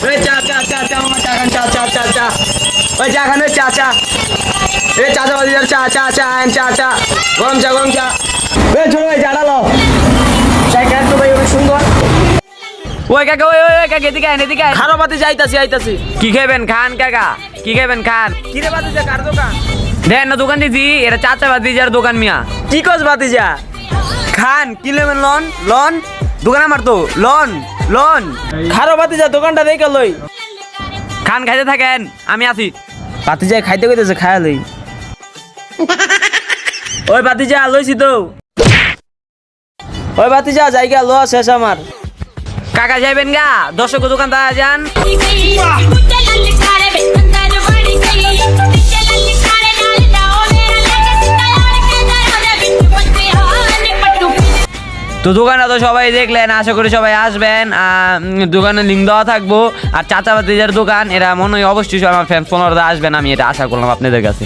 ওই চা চা চা চা মামা চা খান চা চা চা চা ওই চা খান ওই চা চা এই চা চা বাদিদার চা চা চা আন চা চা গরম চা ওই ছোট ভাই চা ডালো চা খান তো ভাই অনেক সুন্দর। ওই কাকা ওই ওই কাকা এদিকে আয় এদিকে আয়। খারো বাতি আইতাছি কি খাবেন খান কাকা কি খাবেন খান। কি রে বাতি যা কার দোকান দেন না দোকান দিছি এটা চাচা ভাতিজার দোকান মিয়া। কি কস বাতি যা খান কি নেবেন লন লন দোকান আমার তো লন লন খারো বাতি যা দোকানটা দেখে লই খান খাইতে থাকেন আমি আছি। বাতি যা খাইতে কইতেছে খায়া লই ওই বাতি যা লইছি তো ওই বাতি যা জায়গা লো শেষ আমার। কাকা যাইবেন গা দর্শক দোকান দাঁড়া যান। তো দোকানে তো সবাই দেখলেন, আশা করি সবাই আসবেন। দোকানে লিঙ্ক দেওয়া থাকবো। আর চাচা ভাতিজার দোকান, এরা মনে হয় অবশ্যই আমার ফ্যান ফলোয়াররা আসবেন, আমি এটা আশা করলাম আপনাদের কাছে।